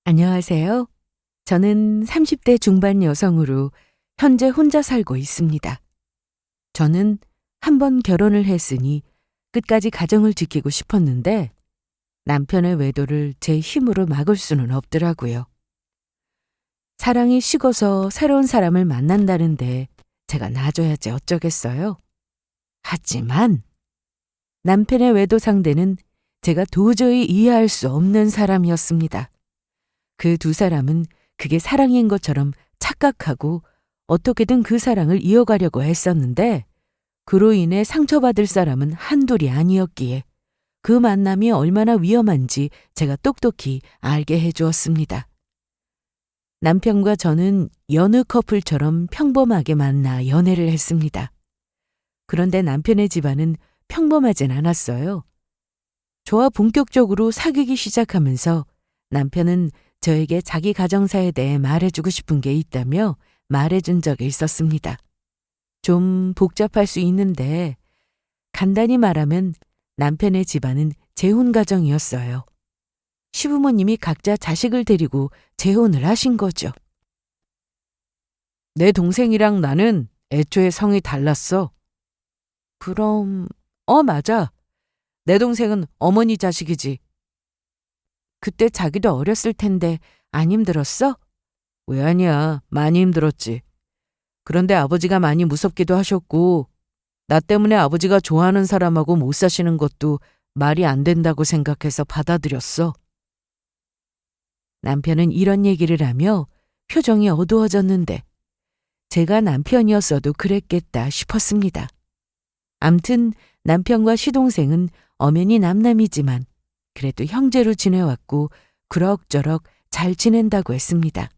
안녕하세요. 저는 30대 중반 여성으로 현재 혼자 살고 있습니다. 저는 한 번 결혼을 했으니 끝까지 가정을 지키고 싶었는데 남편의 외도를 제 힘으로 막을 수는 없더라고요. 사랑이 식어서 새로운 사람을 만난다는데 제가 놔줘야지 어쩌겠어요. 하지만 남편의 외도 상대는 제가 도저히 이해할 수 없는 사람이었습니다. 그 두 사람은 그게 사랑인 것처럼 착각하고 어떻게든 그 사랑을 이어가려고 했었는데 그로 인해 상처받을 사람은 한둘이 아니었기에 그 만남이 얼마나 위험한지 제가 똑똑히 알게 해주었습니다. 남편과 저는 여느 커플처럼 평범하게 만나 연애를 했습니다. 그런데 남편의 집안은 평범하진 않았어요. 저와 본격적으로 사귀기 시작하면서 남편은 저에게 자기 가정사에 대해 말해주고 싶은 게 있다며 말해준 적이 있었습니다. 좀 복잡할 수 있는데 간단히 말하면 남편의 집안은 재혼 가정이었어요. 시부모님이 각자 자식을 데리고 재혼을 하신 거죠. 내 동생이랑 나는 애초에 성이 달랐어. 그럼, 맞아. 내 동생은 어머니 자식이지. 그때 자기도 어렸을 텐데 안 힘들었어? 왜 아니야. 많이 힘들었지. 그런데 아버지가 많이 무섭기도 하셨고 나 때문에 아버지가 좋아하는 사람하고 못 사시는 것도 말이 안 된다고 생각해서 받아들였어. 남편은 이런 얘기를 하며 표정이 어두워졌는데 제가 남편이었어도 그랬겠다 싶었습니다. 암튼 남편과 시동생은 엄연히 남남이지만 그래도 형제로 지내왔고 그럭저럭 잘 지낸다고 했습니다.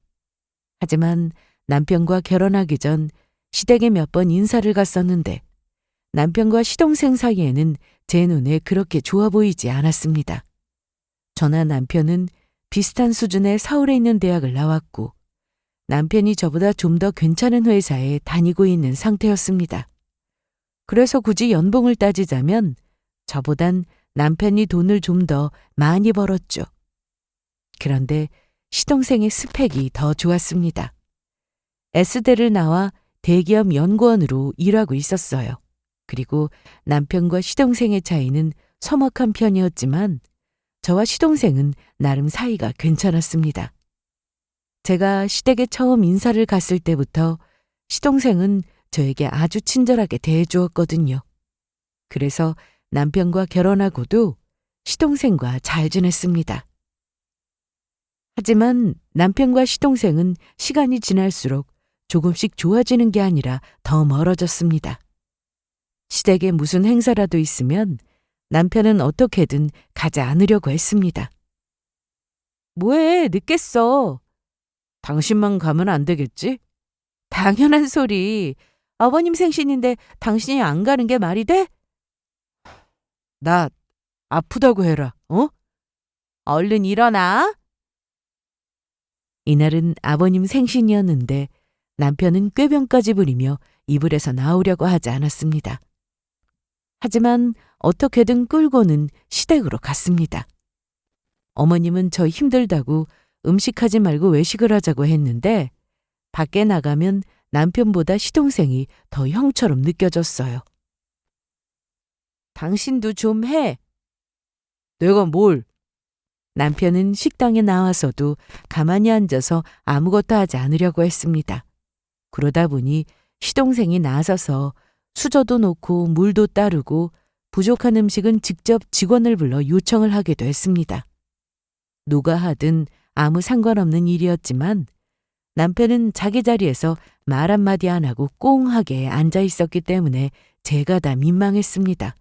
하지만 남편과 결혼하기 전 시댁에 몇 번 인사를 갔었는데 남편과 시동생 사이에는 제 눈에 그렇게 좋아 보이지 않았습니다. 저나 남편은 비슷한 수준의 서울에 있는 대학을 나왔고 남편이 저보다 좀 더 괜찮은 회사에 다니고 있는 상태였습니다. 그래서 굳이 연봉을 따지자면 저보단 남편이 돈을 좀 더 많이 벌었죠. 그런데 시동생의 스펙이 더 좋았습니다. S대를 나와 대기업 연구원으로 일하고 있었어요. 그리고 남편과 시동생의 차이는 서먹한 편이었지만 저와 시동생은 나름 사이가 괜찮았습니다. 제가 시댁에 처음 인사를 갔을 때부터 시동생은 저에게 아주 친절하게 대해주었거든요. 그래서 남편과 결혼하고도 시동생과 잘 지냈습니다. 하지만 남편과 시동생은 시간이 지날수록 조금씩 좋아지는 게 아니라 더 멀어졌습니다. 시댁에 무슨 행사라도 있으면 남편은 어떻게든 가지 않으려고 했습니다. 뭐해, 늦겠어. 당신만 가면 안 되겠지? 당연한 소리. 아버님 생신인데 당신이 안 가는 게 말이 돼? 나 아프다고 해라, 어? 얼른 일어나. 이날은 아버님 생신이었는데 남편은 꾀병까지 부리며 이불에서 나오려고 하지 않았습니다. 하지만 어떻게든 끌고는 시댁으로 갔습니다. 어머님은 저 힘들다고 음식하지 말고 외식을 하자고 했는데 밖에 나가면 남편보다 시동생이 더 형처럼 느껴졌어요. 당신도 좀 해. 내가 뭘? 남편은 식당에 나와서도 가만히 앉아서 아무것도 하지 않으려고 했습니다. 그러다 보니 시동생이 나서서 수저도 놓고 물도 따르고 부족한 음식은 직접 직원을 불러 요청을 하기도 했습니다. 누가 하든 아무 상관없는 일이었지만 남편은 자기 자리에서 말 한마디 안 하고 꽁하게 앉아 있었기 때문에 제가 다 민망했습니다.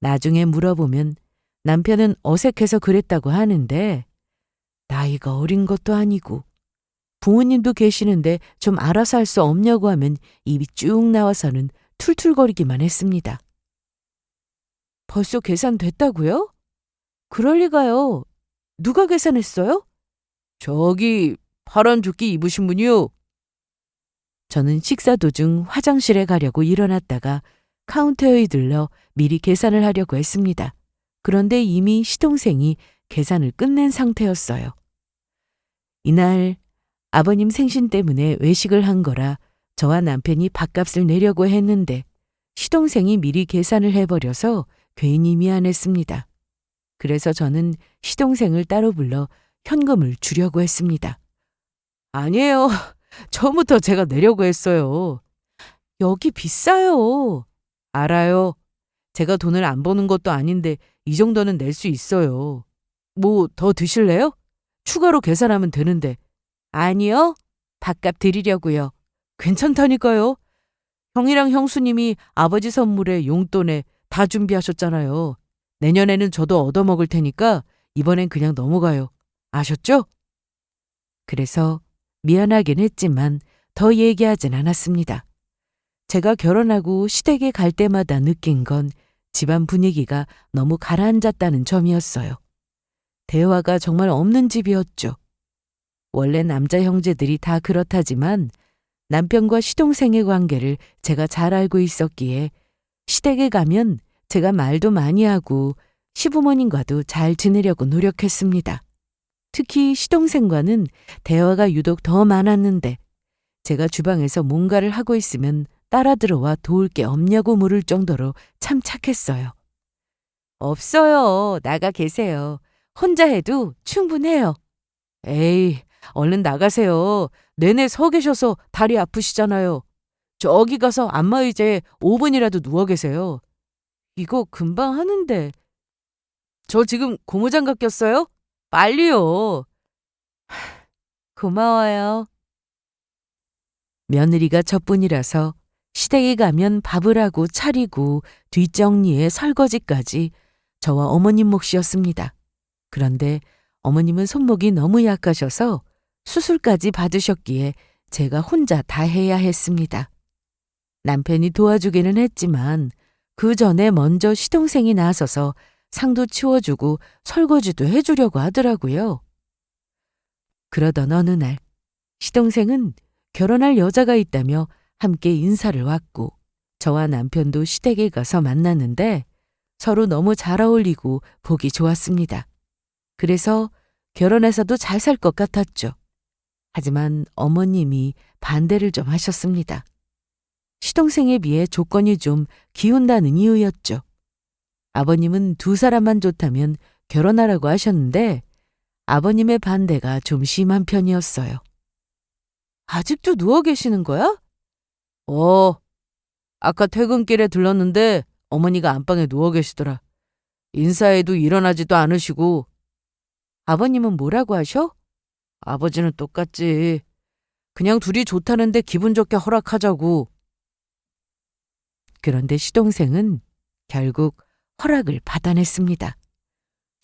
나중에 물어보면 남편은 어색해서 그랬다고 하는데 나이가 어린 것도 아니고 부모님도 계시는데 좀 알아서 할 수 없냐고 하면 입이 쭉 나와서는 툴툴거리기만 했습니다. 벌써 계산됐다고요? 그럴 리가요. 누가 계산했어요? 저기 파란 조끼 입으신 분이요. 저는 식사 도중 화장실에 가려고 일어났다가 카운터에 들러 미리 계산을 하려고 했습니다. 그런데 이미 시동생이 계산을 끝낸 상태였어요. 이날 아버님 생신 때문에 외식을 한 거라 저와 남편이 밥값을 내려고 했는데 시동생이 미리 계산을 해버려서 괜히 미안했습니다. 그래서 저는 시동생을 따로 불러 현금을 주려고 했습니다. 아니에요. 처음부터 제가 내려고 했어요. 여기 비싸요. 알아요. 제가 돈을 안 버는 것도 아닌데 이 정도는 낼 수 있어요. 뭐 더 드실래요? 추가로 계산하면 되는데. 아니요. 밥값 드리려고요. 괜찮다니까요. 형이랑 형수님이 아버지 선물에 용돈에 다 준비하셨잖아요. 내년에는 저도 얻어먹을 테니까 이번엔 그냥 넘어가요. 아셨죠? 그래서 미안하긴 했지만 더 얘기하진 않았습니다. 제가 결혼하고 시댁에 갈 때마다 느낀 건 집안 분위기가 너무 가라앉았다는 점이었어요. 대화가 정말 없는 집이었죠. 원래 남자 형제들이 다 그렇다지만 남편과 시동생의 관계를 제가 잘 알고 있었기에 시댁에 가면 제가 말도 많이 하고 시부모님과도 잘 지내려고 노력했습니다. 특히 시동생과는 대화가 유독 더 많았는데 제가 주방에서 뭔가를 하고 있으면 따라 들어와 도울 게 없냐고 물을 정도로 참 착했어요. 없어요. 나가 계세요. 혼자 해도 충분해요. 에이, 얼른 나가세요. 내내 서 계셔서 다리 아프시잖아요. 저기 가서 안마의자에 5분이라도 누워 계세요. 이거 금방 하는데. 저 지금 고무장갑 꼈어요? 빨리요. 고마워요. 며느리가 저뿐이라서 시댁에 가면 밥을 하고 차리고 뒷정리에 설거지까지 저와 어머님 몫이었습니다. 그런데 어머님은 손목이 너무 약하셔서 수술까지 받으셨기에 제가 혼자 다 해야 했습니다. 남편이 도와주기는 했지만 그 전에 먼저 시동생이 나서서 상도 치워주고 설거지도 해주려고 하더라고요. 그러던 어느 날 시동생은 결혼할 여자가 있다며 함께 인사를 왔고 저와 남편도 시댁에 가서 만났는데 서로 너무 잘 어울리고 보기 좋았습니다. 그래서 결혼해서도 잘 살 것 같았죠. 하지만 어머님이 반대를 좀 하셨습니다. 시동생에 비해 조건이 좀 기운다는 이유였죠. 아버님은 두 사람만 좋다면 결혼하라고 하셨는데 아버님의 반대가 좀 심한 편이었어요. 아직도 누워 계시는 거야? 아까 퇴근길에 들렀는데 어머니가 안방에 누워 계시더라. 인사해도 일어나지도 않으시고. 아버님은 뭐라고 하셔? 아버지는 똑같지. 그냥 둘이 좋다는데 기분 좋게 허락하자고. 그런데 시동생은 결국 허락을 받아냈습니다.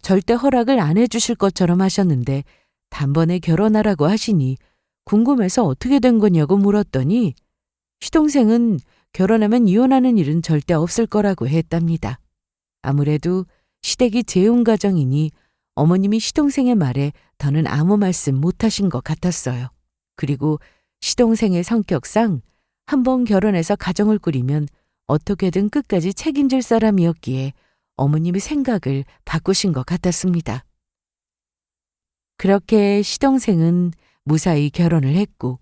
절대 허락을 안 해주실 것처럼 하셨는데 단번에 결혼하라고 하시니 궁금해서 어떻게 된 거냐고 물었더니 시동생은 결혼하면 이혼하는 일은 절대 없을 거라고 했답니다. 아무래도 시댁이 재혼 가정이니 어머님이 시동생의 말에 더는 아무 말씀 못하신 것 같았어요. 그리고 시동생의 성격상 한번 결혼해서 가정을 꾸리면 어떻게든 끝까지 책임질 사람이었기에 어머님이 생각을 바꾸신 것 같았습니다. 그렇게 시동생은 무사히 결혼을 했고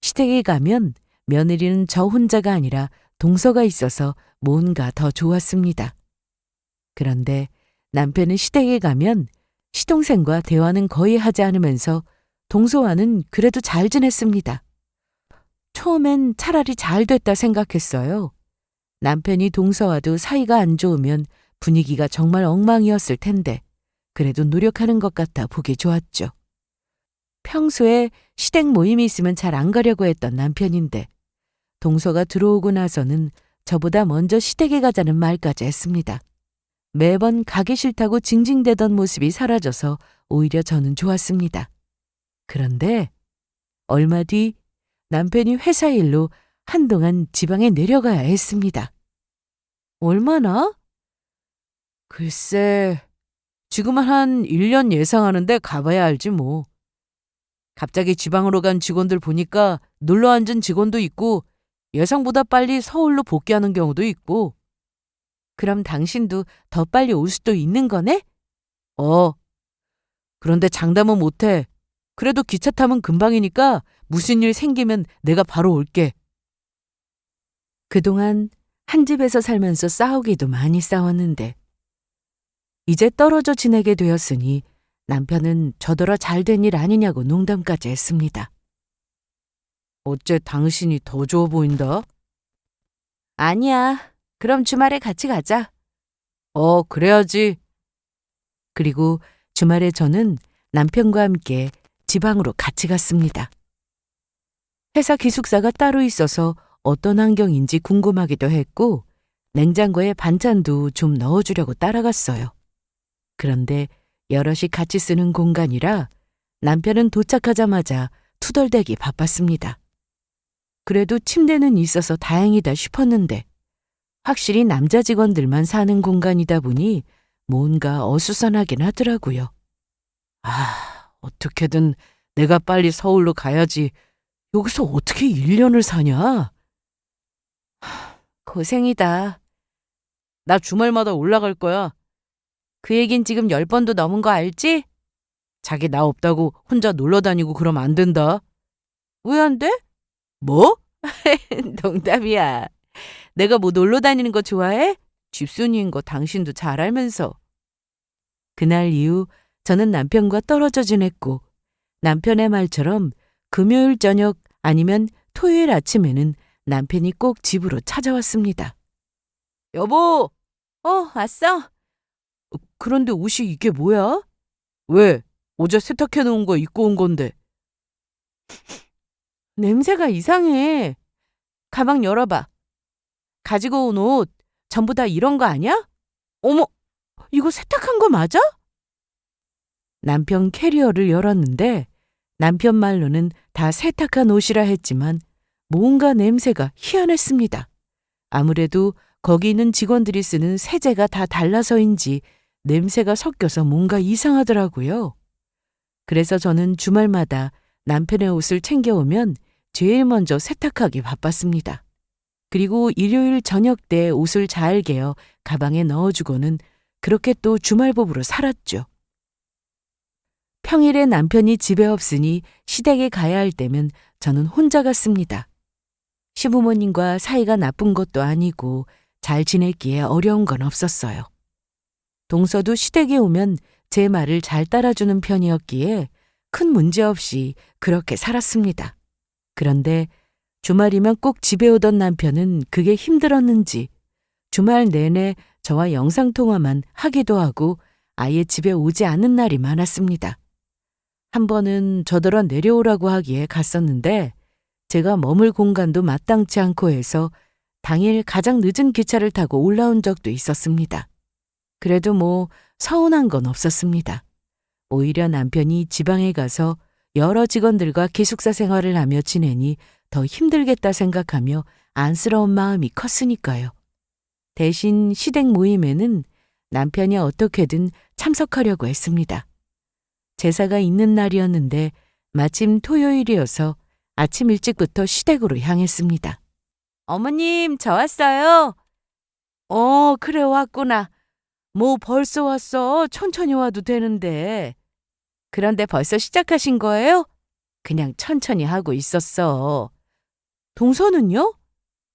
시댁에 가면 며느리는 저 혼자가 아니라 동서가 있어서 뭔가 더 좋았습니다. 그런데 남편은 시댁에 가면 시동생과 대화는 거의 하지 않으면서 동서와는 그래도 잘 지냈습니다. 처음엔 차라리 잘 됐다 생각했어요. 남편이 동서와도 사이가 안 좋으면 분위기가 정말 엉망이었을 텐데 그래도 노력하는 것 같아 보기 좋았죠. 평소에 시댁 모임이 있으면 잘 안 가려고 했던 남편인데 동서가 들어오고 나서는 저보다 먼저 시댁에 가자는 말까지 했습니다. 매번 가기 싫다고 징징대던 모습이 사라져서 오히려 저는 좋았습니다. 그런데 얼마 뒤 남편이 회사 일로 한동안 지방에 내려가야 했습니다. 얼마나? 글쎄, 지금은 한 1년 예상하는데 가봐야 알지 뭐. 갑자기 지방으로 간 직원들 보니까 눌러 앉은 직원도 있고 예상보다 빨리 서울로 복귀하는 경우도 있고. 그럼 당신도 더 빨리 올 수도 있는 거네? 그런데 장담은 못해. 그래도 기차 타면 금방이니까 무슨 일 생기면 내가 바로 올게. 그동안 한 집에서 살면서 싸우기도 많이 싸웠는데 이제 떨어져 지내게 되었으니 남편은 저더러 잘된 일 아니냐고 농담까지 했습니다. 어째 당신이 더 좋아 보인다? 아니야. 그럼 주말에 같이 가자. 그래야지. 그리고 주말에 저는 남편과 함께 지방으로 같이 갔습니다. 회사 기숙사가 따로 있어서 어떤 환경인지 궁금하기도 했고 냉장고에 반찬도 좀 넣어주려고 따라갔어요. 그런데 여럿이 같이 쓰는 공간이라 남편은 도착하자마자 투덜대기 바빴습니다. 그래도 침대는 있어서 다행이다 싶었는데 확실히 남자 직원들만 사는 공간이다 보니 뭔가 어수선하긴 하더라고요. 어떻게든 내가 빨리 서울로 가야지. 여기서 어떻게 1년을 사냐? 고생이다. 나 주말마다 올라갈 거야. 그 얘긴 지금 10번도 넘은 거 알지? 자기 나 없다고 혼자 놀러 다니고 그러면 안 된다. 왜 안 돼? 뭐? 농담이야. 내가 뭐 놀러 다니는 거 좋아해? 집순이인 거 당신도 잘 알면서. 그날 이후 저는 남편과 떨어져 지냈고 남편의 말처럼 금요일 저녁 아니면 토요일 아침에는 남편이 꼭 집으로 찾아왔습니다. 여보! 왔어? 그런데 옷이 이게 뭐야? 왜? 어제 세탁해 놓은 거 입고 온 건데. 냄새가 이상해. 가방 열어봐. 가지고 온 옷 전부 다 이런 거 아니야? 어머, 이거 세탁한 거 맞아? 남편 캐리어를 열었는데 남편 말로는 다 세탁한 옷이라 했지만 뭔가 냄새가 희한했습니다. 아무래도 거기 있는 직원들이 쓰는 세제가 다 달라서인지 냄새가 섞여서 뭔가 이상하더라고요. 그래서 저는 주말마다 남편의 옷을 챙겨오면 제일 먼저 세탁하기 바빴습니다. 그리고 일요일 저녁 때 옷을 잘 개어 가방에 넣어주고는 그렇게 또 주말복으로 살았죠. 평일에 남편이 집에 없으니 시댁에 가야 할 때면 저는 혼자 갔습니다. 시부모님과 사이가 나쁜 것도 아니고 잘 지냈기에 어려운 건 없었어요. 동서도 시댁에 오면 제 말을 잘 따라주는 편이었기에 큰 문제 없이 그렇게 살았습니다. 그런데 주말이면 꼭 집에 오던 남편은 그게 힘들었는지 주말 내내 저와 영상통화만 하기도 하고 아예 집에 오지 않는 날이 많았습니다. 한 번은 저더러 내려오라고 하기에 갔었는데 제가 머물 공간도 마땅치 않고 해서 당일 가장 늦은 기차를 타고 올라온 적도 있었습니다. 그래도 뭐 서운한 건 없었습니다. 오히려 남편이 지방에 가서 여러 직원들과 기숙사 생활을 하며 지내니 더 힘들겠다 생각하며 안쓰러운 마음이 컸으니까요. 대신 시댁 모임에는 남편이 어떻게든 참석하려고 했습니다. 제사가 있는 날이었는데 마침 토요일이어서 아침 일찍부터 시댁으로 향했습니다. 어머님, 저 왔어요. 그래 왔구나. 뭐 벌써 왔어. 천천히 와도 되는데. 그런데 벌써 시작하신 거예요? 그냥 천천히 하고 있었어. 동서는요?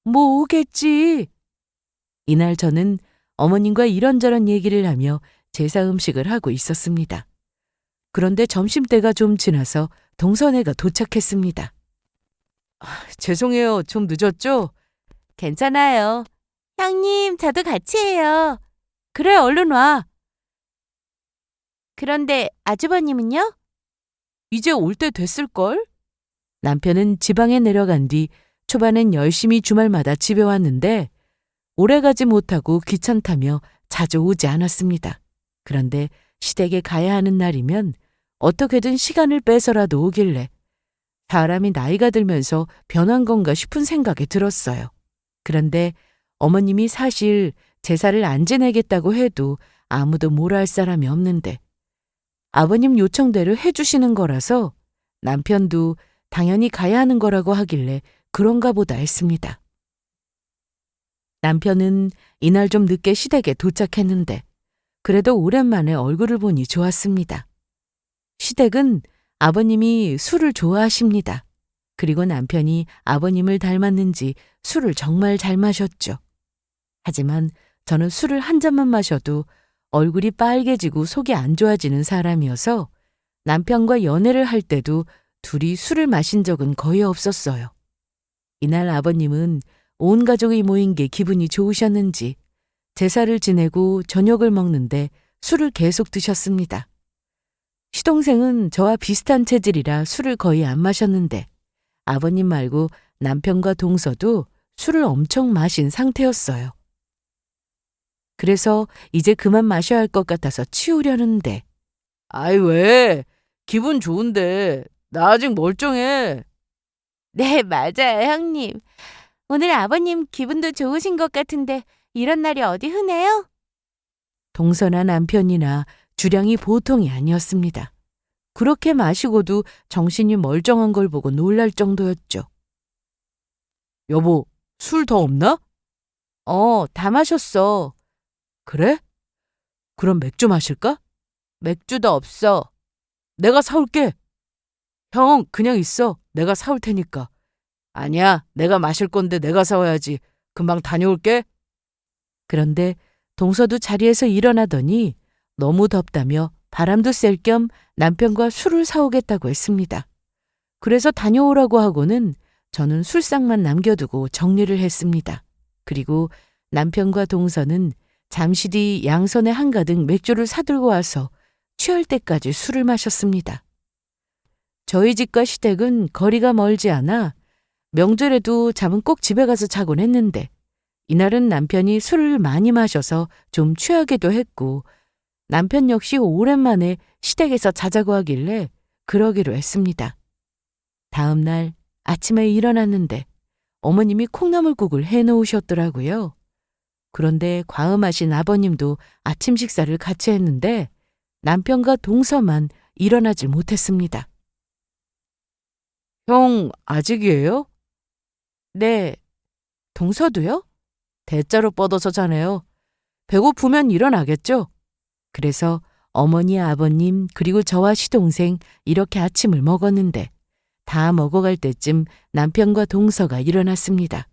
뭐 오겠지. 이날 저는 어머님과 이런저런 얘기를 하며 제사 음식을 하고 있었습니다. 그런데 점심때가 좀 지나서 동서네가 도착했습니다. 죄송해요. 좀 늦었죠? 괜찮아요. 형님, 저도 같이 해요. 그래, 얼른 와. 그런데 아주버님은요? 이제 올 때 됐을걸? 남편은 지방에 내려간 뒤 초반엔 열심히 주말마다 집에 왔는데 오래 가지 못하고 귀찮다며 자주 오지 않았습니다. 그런데 시댁에 가야 하는 날이면 어떻게든 시간을 빼서라도 오길래 사람이 나이가 들면서 변한 건가 싶은 생각이 들었어요. 그런데 어머님이 사실 제사를 안 지내겠다고 해도 아무도 뭐라 할 사람이 없는데 아버님 요청대로 해주시는 거라서 남편도 당연히 가야 하는 거라고 하길래 그런가 보다 했습니다. 남편은 이날 좀 늦게 시댁에 도착했는데 그래도 오랜만에 얼굴을 보니 좋았습니다. 시댁은 아버님이 술을 좋아하십니다. 그리고 남편이 아버님을 닮았는지 술을 정말 잘 마셨죠. 하지만 저는 술을 한 잔만 마셔도 얼굴이 빨개지고 속이 안 좋아지는 사람이어서 남편과 연애를 할 때도 둘이 술을 마신 적은 거의 없었어요. 이날 아버님은 온 가족이 모인 게 기분이 좋으셨는지 제사를 지내고 저녁을 먹는데 술을 계속 드셨습니다. 시동생은 저와 비슷한 체질이라 술을 거의 안 마셨는데 아버님 말고 남편과 동서도 술을 엄청 마신 상태였어요. 그래서 이제 그만 마셔야 할 것 같아서 치우려는데 아이, 왜? 기분 좋은데. 나 아직 멀쩡해. 네, 맞아요, 형님. 오늘 아버님 기분도 좋으신 것 같은데 이런 날이 어디 흔해요? 동서나 남편이나 주량이 보통이 아니었습니다. 그렇게 마시고도 정신이 멀쩡한 걸 보고 놀랄 정도였죠. 여보, 술 더 없나? 다 마셨어. 그래? 그럼 맥주 마실까? 맥주도 없어. 내가 사올게. 형, 그냥 있어. 내가 사올 테니까. 아니야, 내가 마실 건데 내가 사와야지. 금방 다녀올게. 그런데 동서도 자리에서 일어나더니 너무 덥다며 바람도 쐴 겸 남편과 술을 사오겠다고 했습니다. 그래서 다녀오라고 하고는 저는 술상만 남겨두고 정리를 했습니다. 그리고 남편과 동서는 잠시 뒤 양손에 한가득 맥주를 사들고 와서 취할 때까지 술을 마셨습니다. 저희 집과 시댁은 거리가 멀지 않아 명절에도 잠은 꼭 집에 가서 자곤 했는데 이날은 남편이 술을 많이 마셔서 좀 취하기도 했고 남편 역시 오랜만에 시댁에서 자자고 하길래 그러기로 했습니다. 다음 날 아침에 일어났는데 어머님이 콩나물국을 해놓으셨더라고요. 그런데 과음하신 아버님도 아침 식사를 같이 했는데 남편과 동서만 일어나질 못했습니다. 형, 아직이에요? 네, 동서도요? 대자로 뻗어서 자네요. 배고프면 일어나겠죠? 그래서 어머니, 아버님, 그리고 저와 시동생 이렇게 아침을 먹었는데 다 먹어갈 때쯤 남편과 동서가 일어났습니다.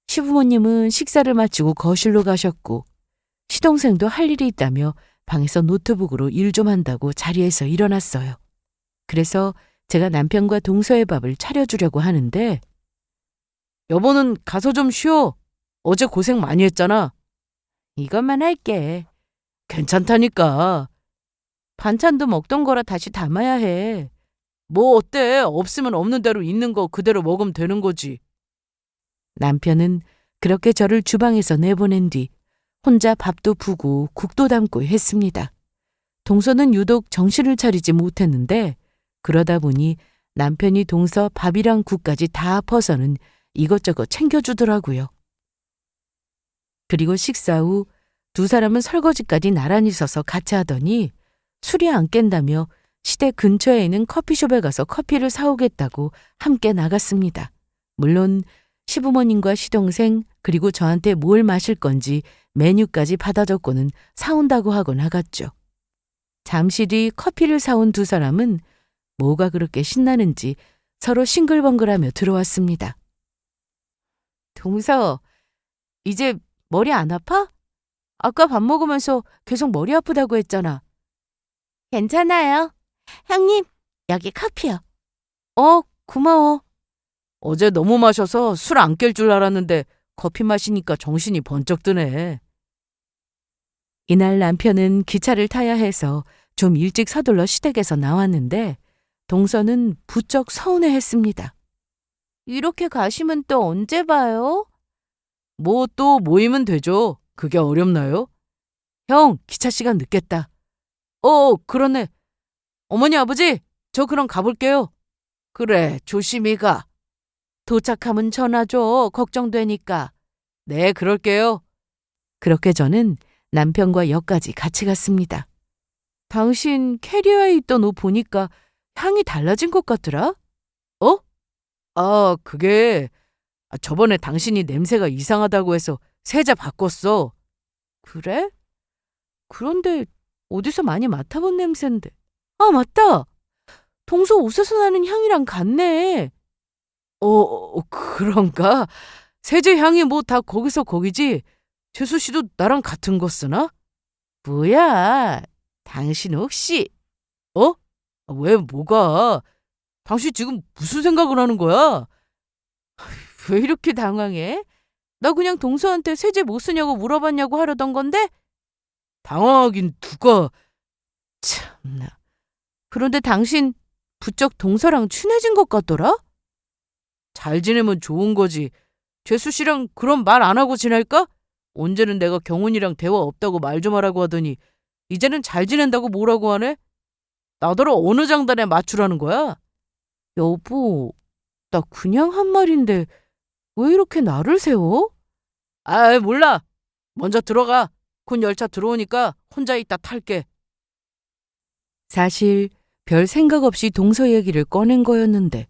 시부모님은 식사를 마치고 거실로 가셨고 시동생도 할 일이 있다며 방에서 노트북으로 일 좀 한다고 자리에서 일어났어요. 그래서 제가 남편과 동서의 밥을 차려주려고 하는데 여보는 가서 좀 쉬어. 어제 고생 많이 했잖아. 이것만 할게. 괜찮다니까. 반찬도 먹던 거라 다시 담아야 해. 뭐 어때? 없으면 없는 대로 있는 거 그대로 먹으면 되는 거지. 남편은 그렇게 저를 주방에서 내보낸 뒤 혼자 밥도 푸고 국도 담고 했습니다. 동서는 유독 정신을 차리지 못했는데 그러다 보니 남편이 동서 밥이랑 국까지 다 퍼서는 이것저것 챙겨주더라고요. 그리고 식사 후 두 사람은 설거지까지 나란히 서서 같이 하더니 술이 안 깬다며 시댁 근처에 있는 커피숍에 가서 커피를 사오겠다고 함께 나갔습니다. 물론 시부모님과 시동생 그리고 저한테 뭘 마실 건지 메뉴까지 받아 적고는 사온다고 하고 나갔죠. 잠시 뒤 커피를 사온 두 사람은 뭐가 그렇게 신나는지 서로 싱글벙글하며 들어왔습니다. 동서, 이제 머리 안 아파? 아까 밥 먹으면서 계속 머리 아프다고 했잖아. 괜찮아요. 형님, 여기 커피요. 고마워. 어제 너무 마셔서 술 안 깰 줄 알았는데 커피 마시니까 정신이 번쩍 드네. 이날 남편은 기차를 타야 해서 좀 일찍 서둘러 시댁에서 나왔는데 동서는 부쩍 서운해했습니다. 이렇게 가시면 또 언제 봐요? 뭐 또 모이면 되죠. 그게 어렵나요? 형, 기차 시간 늦겠다. 그러네. 어머니, 아버지, 저 그럼 가볼게요. 그래, 조심히 가. 도착하면 전화 줘. 걱정되니까. 네, 그럴게요. 그렇게 저는 남편과 역까지 같이 갔습니다. 당신 캐리어에 있던 옷 보니까 향이 달라진 것 같더라? 그게 저번에 당신이 냄새가 이상하다고 해서 세자 바꿨어. 그래? 그런데 어디서 많이 맡아본 냄새인데. 아, 맞다. 동서 옷에서 나는 향이랑 같네. 그런가? 세제 향이 뭐 다 거기서 거기지? 재수 씨도 나랑 같은 거 쓰나? 뭐야? 당신 혹시 왜 뭐가? 당신 지금 무슨 생각을 하는 거야? 왜 이렇게 당황해? 나 그냥 동서한테 세제 못 쓰냐고 물어봤냐고 하려던 건데? 당황하긴 누가. 참나. 그런데 당신 부쩍 동서랑 친해진 것 같더라? 잘 지내면 좋은 거지. 재수 씨랑 그런 말 안 하고 지낼까? 언제는 내가 경훈이랑 대화 없다고 말 좀 하라고 하더니 이제는 잘 지낸다고 뭐라고 하네? 나더러 어느 장단에 맞추라는 거야? 여보, 나 그냥 한 말인데 왜 이렇게 나를 세워? 몰라. 먼저 들어가. 곧 열차 들어오니까 혼자 있다 탈게. 사실 별 생각 없이 동서 얘기를 꺼낸 거였는데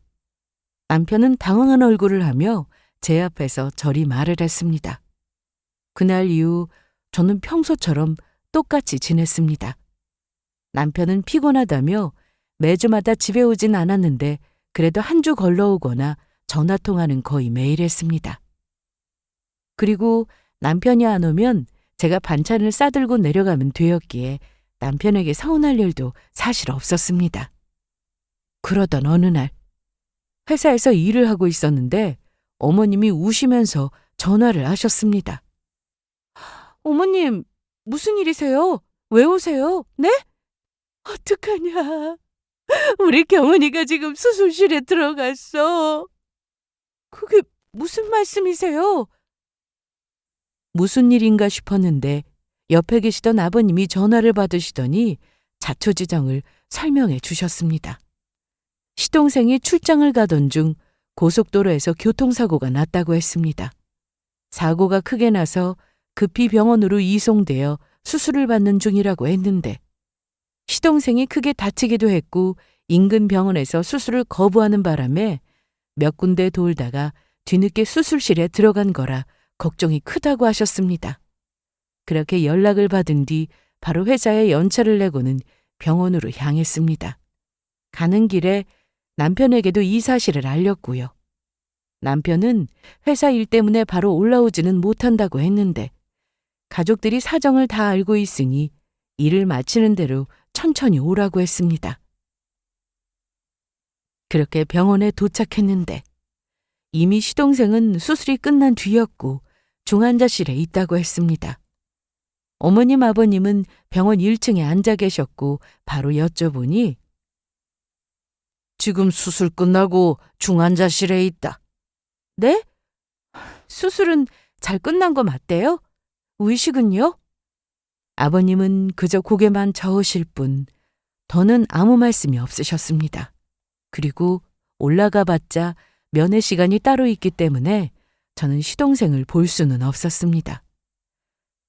남편은 당황한 얼굴을 하며 제 앞에서 저리 말을 했습니다. 그날 이후 저는 평소처럼 똑같이 지냈습니다. 남편은 피곤하다며 매주마다 집에 오진 않았는데 그래도 한 주 걸러오거나 전화통화는 거의 매일 했습니다. 그리고 남편이 안 오면 제가 반찬을 싸들고 내려가면 되었기에 남편에게 서운할 일도 사실 없었습니다. 그러던 어느 날 회사에서 일을 하고 있었는데 어머님이 우시면서 전화를 하셨습니다. 어머님, 무슨 일이세요? 왜 오세요? 네? 어떡하냐. 우리 경은이가 지금 수술실에 들어갔어. 그게 무슨 말씀이세요? 무슨 일인가 싶었는데 옆에 계시던 아버님이 전화를 받으시더니 자초지정을 설명해 주셨습니다. 시동생이 출장을 가던 중 고속도로에서 교통사고가 났다고 했습니다. 사고가 크게 나서 급히 병원으로 이송되어 수술을 받는 중이라고 했는데 시동생이 크게 다치기도 했고 인근 병원에서 수술을 거부하는 바람에 몇 군데 돌다가 뒤늦게 수술실에 들어간 거라 걱정이 크다고 하셨습니다. 그렇게 연락을 받은 뒤 바로 회사에 연차를 내고는 병원으로 향했습니다. 가는 길에 남편에게도 이 사실을 알렸고요. 남편은 회사 일 때문에 바로 올라오지는 못한다고 했는데 가족들이 사정을 다 알고 있으니 일을 마치는 대로 천천히 오라고 했습니다. 그렇게 병원에 도착했는데 이미 시동생은 수술이 끝난 뒤였고 중환자실에 있다고 했습니다. 어머님 아버님은 병원 1층에 앉아 계셨고 바로 여쭤보니 지금 수술 끝나고 중환자실에 있다. 네? 수술은 잘 끝난 거 맞대요? 의식은요? 아버님은 그저 고개만 저으실 뿐 더는 아무 말씀이 없으셨습니다. 그리고 올라가 봤자 면회 시간이 따로 있기 때문에 저는 시동생을 볼 수는 없었습니다.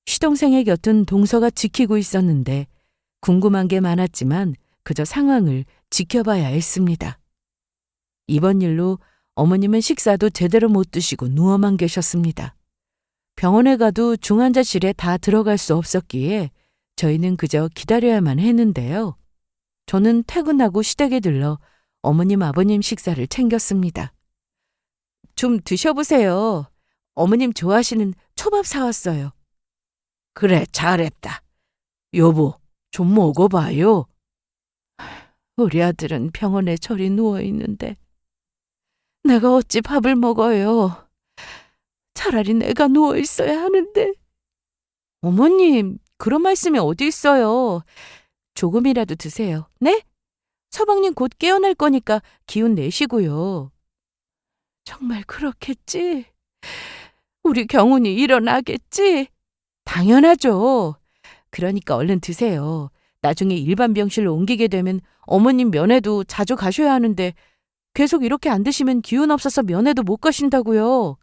시동생의 곁은 동서가 지키고 있었는데 궁금한 게 많았지만 그저 상황을 지켜봐야 했습니다. 이번 일로 어머님은 식사도 제대로 못 드시고 누워만 계셨습니다. 병원에 가도 중환자실에 다 들어갈 수 없었기에 저희는 그저 기다려야만 했는데요. 저는 퇴근하고 시댁에 들러 어머님 아버님 식사를 챙겼습니다. 좀 드셔보세요. 어머님 좋아하시는 초밥 사왔어요. 그래, 잘했다. 여보, 좀 먹어봐요. 우리 아들은 병원에 저리 누워있는데 내가 어찌 밥을 먹어요. 차라리 내가 누워있어야 하는데. 어머님, 그런 말씀이 어디 있어요. 조금이라도 드세요. 네? 서방님 곧 깨어날 거니까 기운 내시고요. 정말 그렇겠지? 우리 경훈이 일어나겠지? 당연하죠. 그러니까 얼른 드세요. 나중에 일반 병실로 옮기게 되면 어머님 면회도 자주 가셔야 하는데 계속 이렇게 안 드시면 기운 없어서 면회도 못 가신다고요.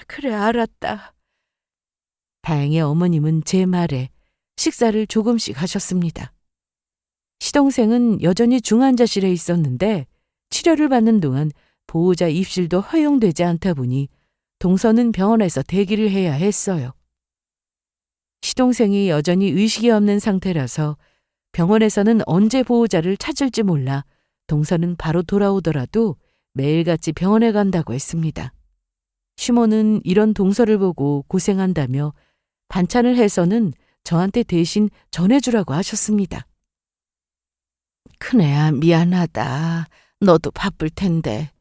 그래, 알았다. 다행히 어머님은 제 말에 식사를 조금씩 하셨습니다. 시동생은 여전히 중환자실에 있었는데 치료를 받는 동안 보호자 입실도 허용되지 않다 보니 동서는 병원에서 대기를 해야 했어요. 시동생이 여전히 의식이 없는 상태라서 병원에서는 언제 보호자를 찾을지 몰라 동서는 바로 돌아오더라도 매일같이 병원에 간다고 했습니다. 시모는 이런 동서를 보고 고생한다며 반찬을 해서는 저한테 대신 전해주라고 하셨습니다. 큰애야, 미안하다. 너도 바쁠 텐데.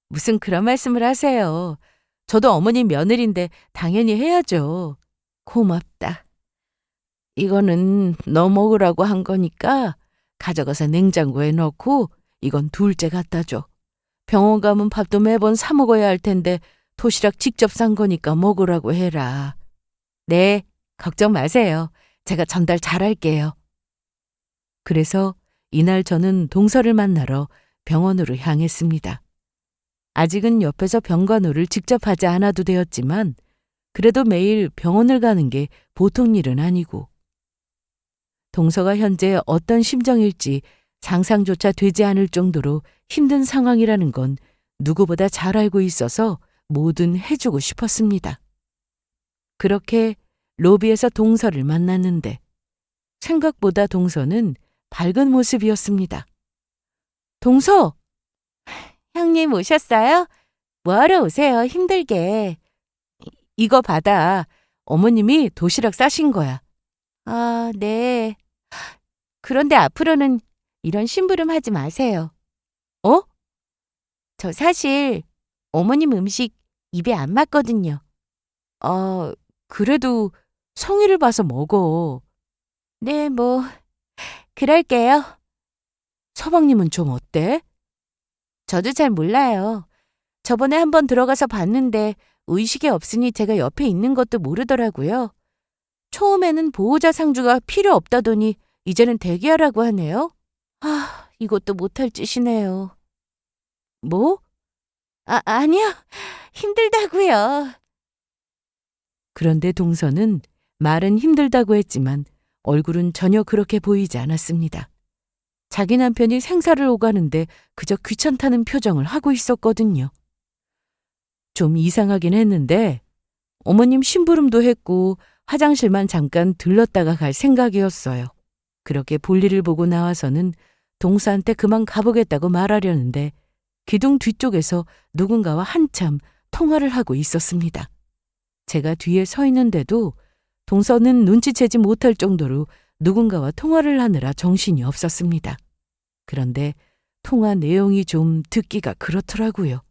무슨 그런 말씀을 하세요. 저도 어머니 며느리인데 당연히 해야죠. 고맙다. 이거는 너 먹으라고 한 거니까 가져가서 냉장고에 넣고 이건 둘째 갖다 줘. 병원 가면 밥도 매번 사 먹어야 할 텐데 도시락 직접 싼 거니까 먹으라고 해라. 네, 걱정 마세요. 제가 전달 잘할게요. 그래서 이날 저는 동서를 만나러 병원으로 향했습니다. 아직은 옆에서 병간호를 직접 하지 않아도 되었지만 그래도 매일 병원을 가는 게 보통 일은 아니고 동서가 현재 어떤 심정일지 상상조차 되지 않을 정도로 힘든 상황이라는 건 누구보다 잘 알고 있어서 뭐든 해주고 싶었습니다. 그렇게 로비에서 동서를 만났는데 생각보다 동서는 밝은 모습이었습니다. 동서! 형님 오셨어요? 뭐하러 오세요? 힘들게. 이거 받아. 어머님이 도시락 싸신 거야. 아, 네. 그런데 앞으로는 이런 심부름 하지 마세요. 어? 저 사실 어머님 음식 입에 안 맞거든요. 그래도 성의를 봐서 먹어. 네, 뭐 그럴게요. 서방님은 좀 어때? 저도 잘 몰라요. 저번에 한번 들어가서 봤는데 의식이 없으니 제가 옆에 있는 것도 모르더라고요. 처음에는 보호자 상주가 필요 없다더니 이제는 대기하라고 하네요. 아, 이것도 못할 짓이네요. 뭐? 아니요. 힘들다고요. 그런데 동서는 말은 힘들다고 했지만 얼굴은 전혀 그렇게 보이지 않았습니다. 자기 남편이 생사를 오가는데 그저 귀찮다는 표정을 하고 있었거든요. 좀 이상하긴 했는데 어머님 심부름도 했고 화장실만 잠깐 들렀다가 갈 생각이었어요. 그렇게 볼일을 보고 나와서는 동서한테 그만 가보겠다고 말하려는데 기둥 뒤쪽에서 누군가와 한참 통화를 하고 있었습니다. 제가 뒤에 서 있는데도 동서는 눈치채지 못할 정도로 누군가와 통화를 하느라 정신이 없었습니다. 그런데 통화 내용이 좀 듣기가 그렇더라고요.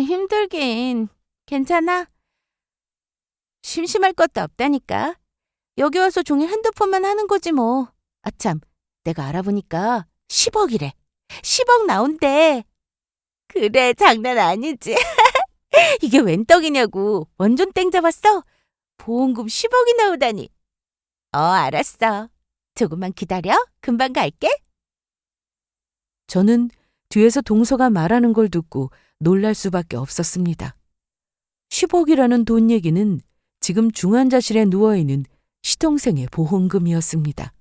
힘들긴. 괜찮아? 심심할 것도 없다니까. 여기 와서 종일 핸드폰만 하는 거지 뭐. 아참, 내가 알아보니까 10억이래. 10억 나온대. 그래, 장난 아니지. 이게 웬 떡이냐고. 완전 땡 잡았어. 보험금 10억이 나오다니. 알았어. 조금만 기다려. 금방 갈게. 저는 뒤에서 동서가 말하는 걸 듣고 놀랄 수밖에 없었습니다. 10억이라는 돈 얘기는 지금 중환자실에 누워있는 시동생의 보험금이었습니다.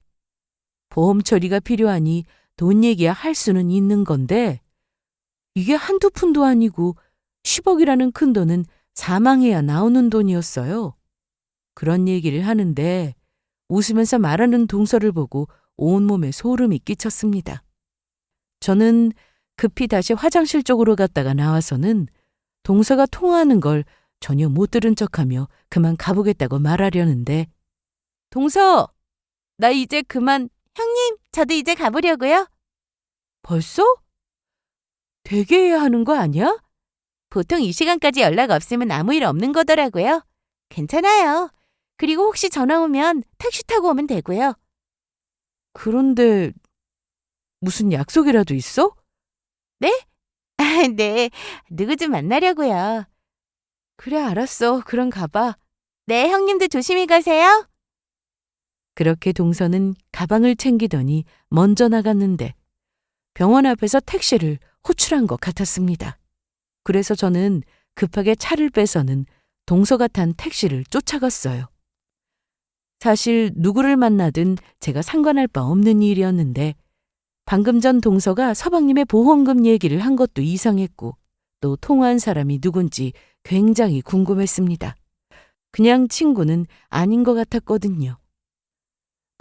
보험 처리가 필요하니 돈 얘기야 할 수는 있는 건데 이게 한두 푼도 아니고 10억이라는 큰 돈은 사망해야 나오는 돈이었어요. 그런 얘기를 하는데 웃으면서 말하는 동서를 보고 온몸에 소름이 끼쳤습니다. 저는 급히 다시 화장실 쪽으로 갔다가 나와서는 동서가 통화하는 걸 전혀 못 들은 척하며 그만 가보겠다고 말하려는데 동서! 나 이제 그만. 형님, 저도 이제 가보려고요. 벌써? 대기해야 하는 거 아니야? 보통 이 시간까지 연락 없으면 아무 일 없는 거더라고요. 괜찮아요. 그리고 혹시 전화 오면 택시 타고 오면 되고요. 그런데 무슨 약속이라도 있어? 네? 네, 누구 좀 만나려고요. 그래, 알았어. 그럼 가봐. 네, 형님도 조심히 가세요. 그렇게 동서는 가방을 챙기더니 먼저 나갔는데 병원 앞에서 택시를 호출한 것 같았습니다. 그래서 저는 급하게 차를 빼서는 동서가 탄 택시를 쫓아갔어요. 사실 누구를 만나든 제가 상관할 바 없는 일이었는데 방금 전 동서가 서방님의 보험금 얘기를 한 것도 이상했고 또 통화한 사람이 누군지 굉장히 궁금했습니다. 그냥 친구는 아닌 것 같았거든요.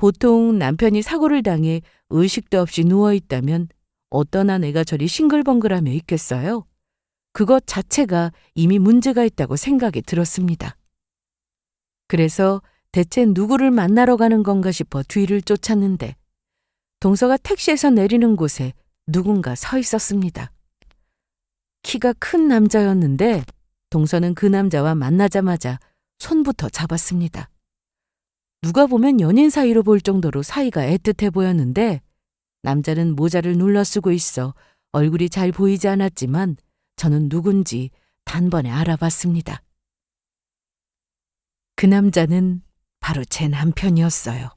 보통 남편이 사고를 당해 의식도 없이 누워있다면 어떤 아내가 저리 싱글벙글하며 있겠어요? 그것 자체가 이미 문제가 있다고 생각이 들었습니다. 그래서 대체 누구를 만나러 가는 건가 싶어 뒤를 쫓았는데 동서가 택시에서 내리는 곳에 누군가 서 있었습니다. 키가 큰 남자였는데 동서는 그 남자와 만나자마자 손부터 잡았습니다. 누가 보면 연인 사이로 볼 정도로 사이가 애틋해 보였는데 남자는 모자를 눌러 쓰고 있어 얼굴이 잘 보이지 않았지만 저는 누군지 단번에 알아봤습니다. 그 남자는 바로 제 남편이었어요.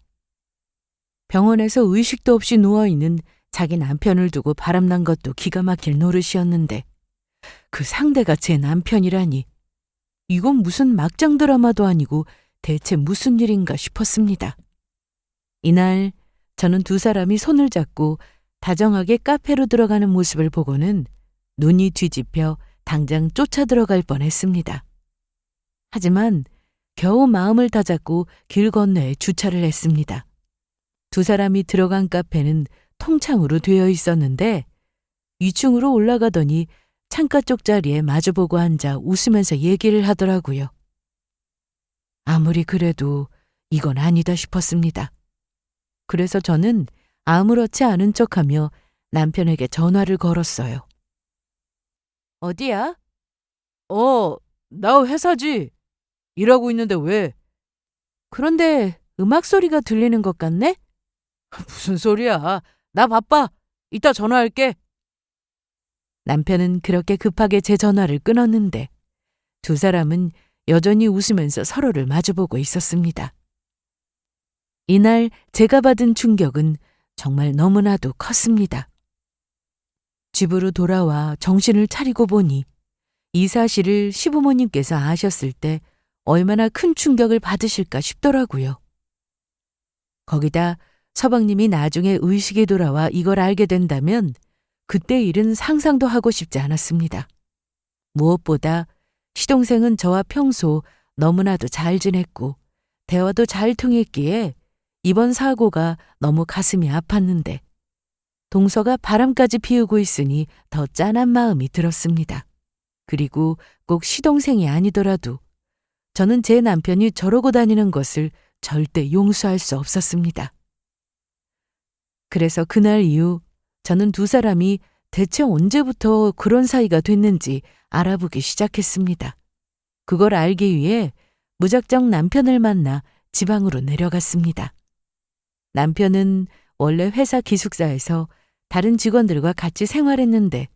병원에서 의식도 없이 누워있는 자기 남편을 두고 바람난 것도 기가 막힐 노릇이었는데 그 상대가 제 남편이라니 이건 무슨 막장 드라마도 아니고 대체 무슨 일인가 싶었습니다. 이날 저는 두 사람이 손을 잡고 다정하게 카페로 들어가는 모습을 보고는 눈이 뒤집혀 당장 쫓아 들어갈 뻔했습니다. 하지만 겨우 마음을 다잡고 길 건너에 주차를 했습니다. 두 사람이 들어간 카페는 통창으로 되어 있었는데 2층으로 올라가더니 창가 쪽 자리에 마주보고 앉아 웃으면서 얘기를 하더라고요. 아무리 그래도 이건 아니다 싶었습니다. 그래서 저는 아무렇지 않은 척하며 남편에게 전화를 걸었어요. 어디야? 나 회사지. 일하고 있는데 왜? 그런데 음악 소리가 들리는 것 같네? 무슨 소리야? 나 바빠. 이따 전화할게. 남편은 그렇게 급하게 제 전화를 끊었는데 두 사람은 여전히 웃으면서 서로를 마주보고 있었습니다. 이날 제가 받은 충격은 정말 너무나도 컸습니다. 집으로 돌아와 정신을 차리고 보니 이 사실을 시부모님께서 아셨을 때 얼마나 큰 충격을 받으실까 싶더라고요. 거기다 서방님이 나중에 의식이 돌아와 이걸 알게 된다면 그때 일은 상상도 하고 싶지 않았습니다. 무엇보다 시동생은 저와 평소 너무나도 잘 지냈고 대화도 잘 통했기에 이번 사고가 너무 가슴이 아팠는데 동서가 바람까지 피우고 있으니 더 짠한 마음이 들었습니다. 그리고 꼭 시동생이 아니더라도 저는 제 남편이 저러고 다니는 것을 절대 용서할 수 없었습니다. 그래서 그날 이후 저는 두 사람이 대체 언제부터 그런 사이가 됐는지 알아보기 시작했습니다. 그걸 알기 위해 무작정 남편을 만나 지방으로 내려갔습니다. 남편은 원래 회사 기숙사에서 다른 직원들과 같이 생활했는데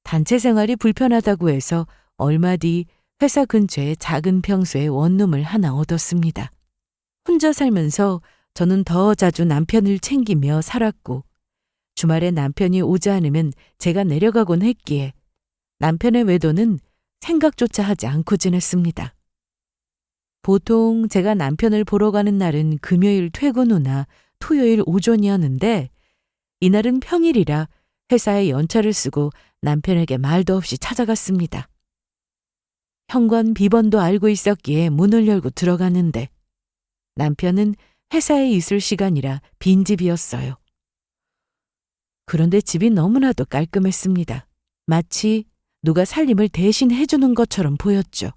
단체 생활이 불편하다고 해서 얼마 뒤 회사 근처에 작은 평수에 원룸을 하나 얻었습니다. 혼자 살면서 저는 더 자주 남편을 챙기며 살았고 주말에 남편이 오지 않으면 제가 내려가곤 했기에 남편의 외도는 생각조차 하지 않고 지냈습니다. 보통 제가 남편을 보러 가는 날은 금요일 퇴근 후나 토요일 오전이었는데 이날은 평일이라 회사에 연차를 쓰고 남편에게 말도 없이 찾아갔습니다. 현관 비번도 알고 있었기에 문을 열고 들어갔는데 남편은 회사에 있을 시간이라 빈집이었어요. 그런데 집이 너무나도 깔끔했습니다. 마치 누가 살림을 대신 해주는 것처럼 보였죠.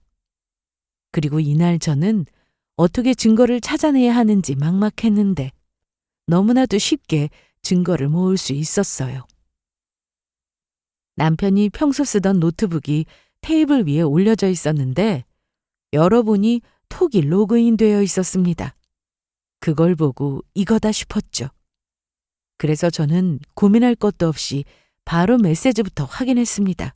그리고 이날 저는 어떻게 증거를 찾아내야 하는지 막막했는데 너무나도 쉽게 증거를 모을 수 있었어요. 남편이 평소 쓰던 노트북이 테이블 위에 올려져 있었는데 열어보니 톡이 로그인되어 있었습니다. 그걸 보고 이거다 싶었죠. 그래서 저는 고민할 것도 없이 바로 메시지부터 확인했습니다.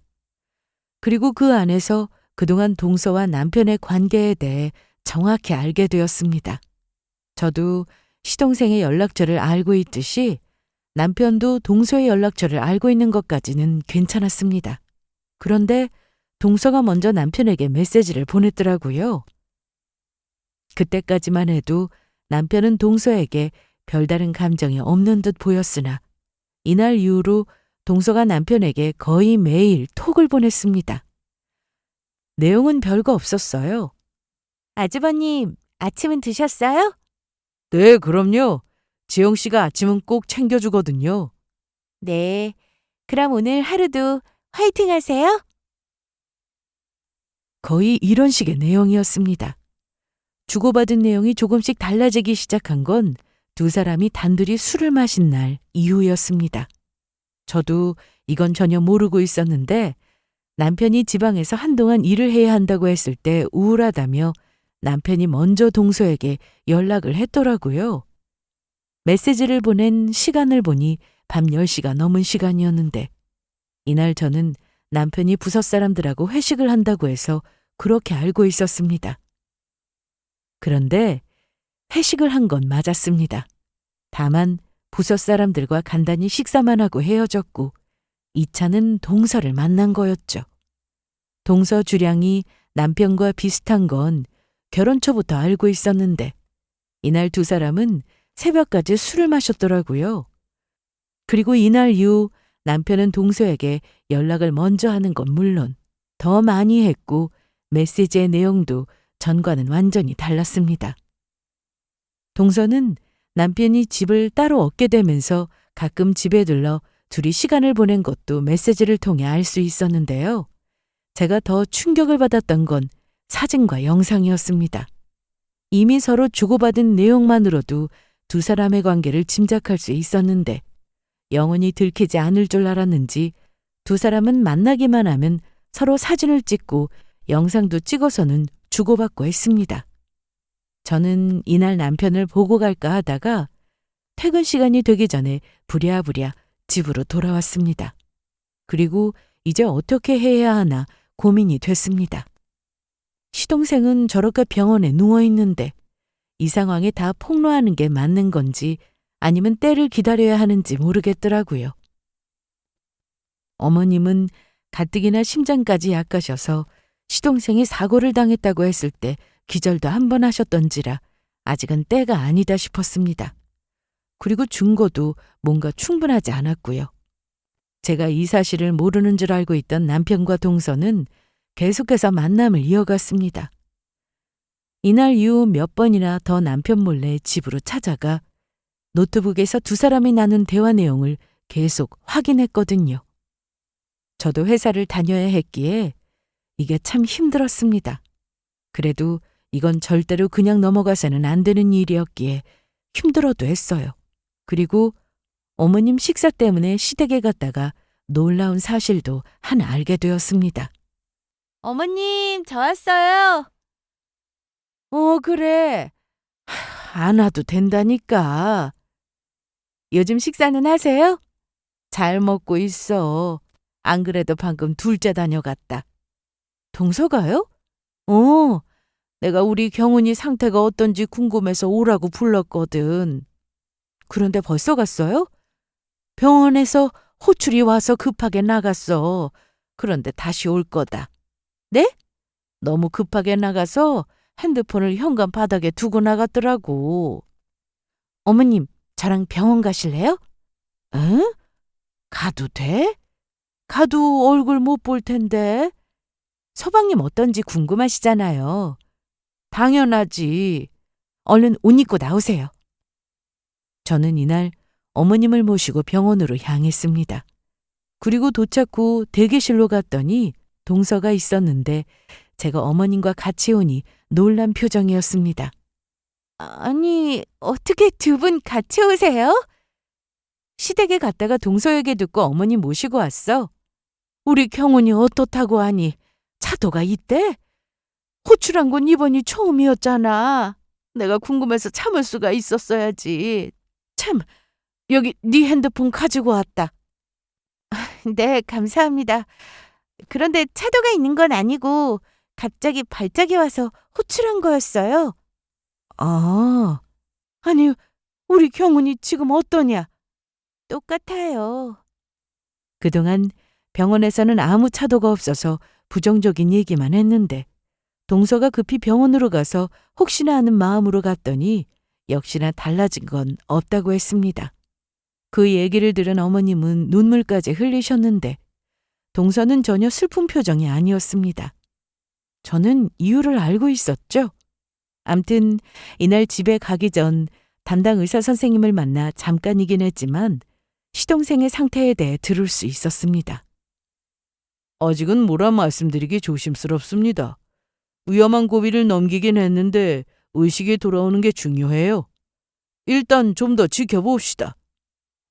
그리고 그 안에서 그동안 동서와 남편의 관계에 대해 정확히 알게 되었습니다. 저도 시동생의 연락처를 알고 있듯이 남편도 동서의 연락처를 알고 있는 것까지는 괜찮았습니다. 그런데 동서가 먼저 남편에게 메시지를 보냈더라고요. 그때까지만 해도 남편은 동서에게 별다른 감정이 없는 듯 보였으나 이날 이후로 동서가 남편에게 거의 매일 톡을 보냈습니다. 내용은 별거 없었어요. 아주버님, 아침은 드셨어요? 네, 그럼요. 지영 씨가 아침은 꼭 챙겨주거든요. 네. 그럼 오늘 하루도 화이팅 하세요. 거의 이런 식의 내용이었습니다. 주고받은 내용이 조금씩 달라지기 시작한 건 두 사람이 단둘이 술을 마신 날 이후였습니다. 저도 이건 전혀 모르고 있었는데 남편이 지방에서 한동안 일을 해야 한다고 했을 때 우울하다며 남편이 먼저 동서에게 연락을 했더라고요. 메시지를 보낸 시간을 보니 밤 10시가 넘은 시간이었는데 이날 저는 남편이 부서 사람들하고 회식을 한다고 해서 그렇게 알고 있었습니다. 그런데 회식을 한 건 맞았습니다. 다만 부서 사람들과 간단히 식사만 하고 헤어졌고 2차는 동서를 만난 거였죠. 동서 주량이 남편과 비슷한 건 결혼 초부터 알고 있었는데 이날 두 사람은 새벽까지 술을 마셨더라고요. 그리고 이날 이후 남편은 동서에게 연락을 먼저 하는 건 물론 더 많이 했고 메시지의 내용도 전과는 완전히 달랐습니다. 동서는 남편이 집을 따로 얻게 되면서 가끔 집에 들러 둘이 시간을 보낸 것도 메시지를 통해 알 수 있었는데요. 제가 더 충격을 받았던 건 사진과 영상이었습니다. 이미 서로 주고받은 내용만으로도 두 사람의 관계를 짐작할 수 있었는데 영원히 들키지 않을 줄 알았는지 두 사람은 만나기만 하면 서로 사진을 찍고 영상도 찍어서는 주고받고 했습니다. 저는 이날 남편을 보고 갈까 하다가 퇴근 시간이 되기 전에 부랴부랴 집으로 돌아왔습니다. 그리고 이제 어떻게 해야 하나 고민이 됐습니다. 시동생은 저렇게 병원에 누워있는데 이 상황에 다 폭로하는 게 맞는 건지 아니면 때를 기다려야 하는지 모르겠더라고요. 어머님은 가뜩이나 심장까지 약하셔서 시동생이 사고를 당했다고 했을 때 기절도 한 번 하셨던지라 아직은 때가 아니다 싶었습니다. 그리고 증거도 뭔가 충분하지 않았고요. 제가 이 사실을 모르는 줄 알고 있던 남편과 동서는 계속해서 만남을 이어갔습니다. 이날 이후 몇 번이나 더 남편 몰래 집으로 찾아가 노트북에서 두 사람이 나눈 대화 내용을 계속 확인했거든요. 저도 회사를 다녀야 했기에 이게 참 힘들었습니다. 그래도 이건 절대로 그냥 넘어가서는 안 되는 일이었기에 힘들어도 했어요. 그리고 어머님 식사 때문에 시댁에 갔다가 놀라운 사실도 하나 알게 되었습니다. 어머님, 저 왔어요. 그래. 안 와도 된다니까. 요즘 식사는 하세요? 잘 먹고 있어. 안 그래도 방금 둘째 다녀갔다. 동서가요? 내가 우리 경훈이 상태가 어떤지 궁금해서 오라고 불렀거든. 그런데 벌써 갔어요? 병원에서 호출이 와서 급하게 나갔어. 그런데 다시 올 거다. 네? 너무 급하게 나가서 핸드폰을 현관 바닥에 두고 나갔더라고. 어머님, 저랑 병원 가실래요? 응? 가도 돼? 가도 얼굴 못 볼 텐데. 서방님 어떤지 궁금하시잖아요. 당연하지. 얼른 옷 입고 나오세요. 저는 이날 어머님을 모시고 병원으로 향했습니다. 그리고 도착 후 대기실로 갔더니 동서가 있었는데 제가 어머님과 같이 오니 놀란 표정이었습니다. 아니, 어떻게 두 분 같이 오세요? 시댁에 갔다가 동서 얘기 듣고 어머님 모시고 왔어. 우리 경훈이 어떻다고 하니 차도가 있대? 호출한 건 이번이 처음이었잖아. 내가 궁금해서 참을 수가 있었어야지. 참, 여기 네 핸드폰 가지고 왔다. 네, 감사합니다. 그런데 차도가 있는 건 아니고 갑자기 발작이 와서 호출한 거였어요. 아, 아니 우리 경훈이 지금 어떠냐? 똑같아요. 그동안 병원에서는 아무 차도가 없어서 부정적인 얘기만 했는데 동서가 급히 병원으로 가서 혹시나 하는 마음으로 갔더니 역시나 달라진 건 없다고 했습니다. 그 얘기를 들은 어머님은 눈물까지 흘리셨는데 동서는 전혀 슬픈 표정이 아니었습니다. 저는 이유를 알고 있었죠. 암튼 이날 집에 가기 전 담당 의사 선생님을 만나 잠깐이긴 했지만 시동생의 상태에 대해 들을 수 있었습니다. 아직은 뭐라 말씀드리기 조심스럽습니다. 위험한 고비를 넘기긴 했는데 의식이 돌아오는 게 중요해요. 일단 좀 더 지켜봅시다.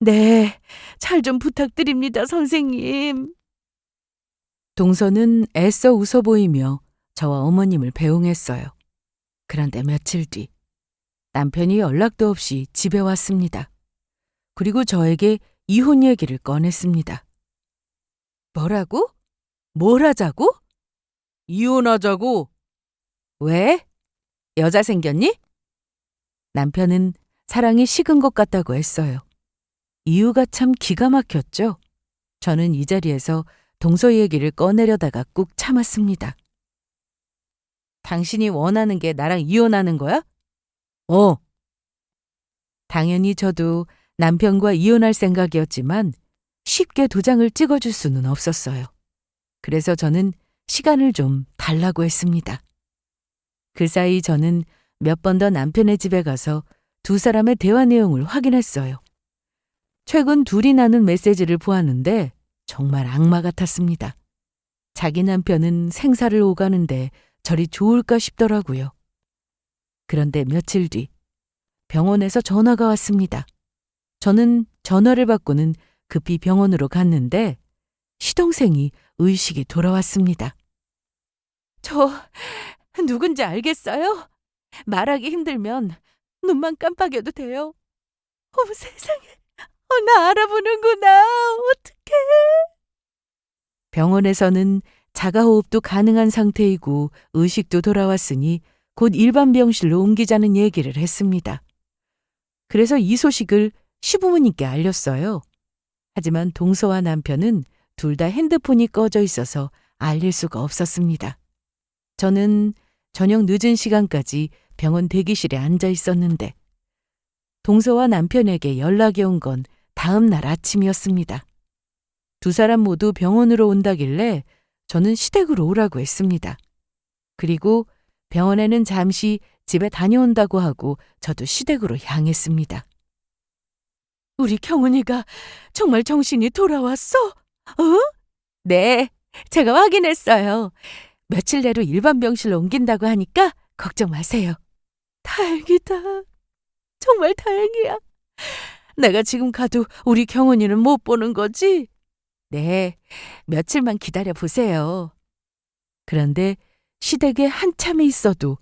네, 잘 좀 부탁드립니다, 선생님. 동서는 애써 웃어 보이며 저와 어머님을 배웅했어요. 그런데 며칠 뒤 남편이 연락도 없이 집에 왔습니다. 그리고 저에게 이혼 얘기를 꺼냈습니다. 뭐라고? 뭘 하자고? 이혼하자고. 왜? 여자 생겼니? 남편은 사랑이 식은 것 같다고 했어요. 이유가 참 기가 막혔죠. 저는 이 자리에서 동서 얘기를 꺼내려다가 꾹 참았습니다. 당신이 원하는 게 나랑 이혼하는 거야? 당연히 저도 남편과 이혼할 생각이었지만 쉽게 도장을 찍어줄 수는 없었어요. 그래서 저는 시간을 좀 달라고 했습니다. 그 사이 저는 몇 번 더 남편의 집에 가서 두 사람의 대화 내용을 확인했어요. 최근 둘이 나눈 메시지를 보았는데 정말 악마 같았습니다. 자기 남편은 생사를 오가는데 저리 좋을까 싶더라고요. 그런데 며칠 뒤 병원에서 전화가 왔습니다. 저는 전화를 받고는 급히 병원으로 갔는데 시동생이 의식이 돌아왔습니다. 저 누군지 알겠어요? 말하기 힘들면 눈만 깜빡여도 돼요. 세상에, 나 알아보는구나. 어떡해. 병원에서는 자가호흡도 가능한 상태이고 의식도 돌아왔으니 곧 일반 병실로 옮기자는 얘기를 했습니다. 그래서 이 소식을 시부모님께 알렸어요. 하지만 동서와 남편은 둘 다 핸드폰이 꺼져 있어서 알릴 수가 없었습니다. 저는 저녁 늦은 시간까지 병원 대기실에 앉아 있었는데 동서와 남편에게 연락이 온 건 다음 날 아침이었습니다. 두 사람 모두 병원으로 온다길래 저는 시댁으로 오라고 했습니다. 그리고 병원에는 잠시 집에 다녀온다고 하고 저도 시댁으로 향했습니다. 우리 경훈이가 정말 정신이 돌아왔어? 네, 제가 확인했어요. 며칠 내로 일반 병실로 옮긴다고 하니까 걱정 마세요. 다행이다. 정말 다행이야. 내가 지금 가도 우리 경훈이는 못 보는 거지? 네, 며칠만 기다려 보세요. 그런데 시댁에 한참이 있어도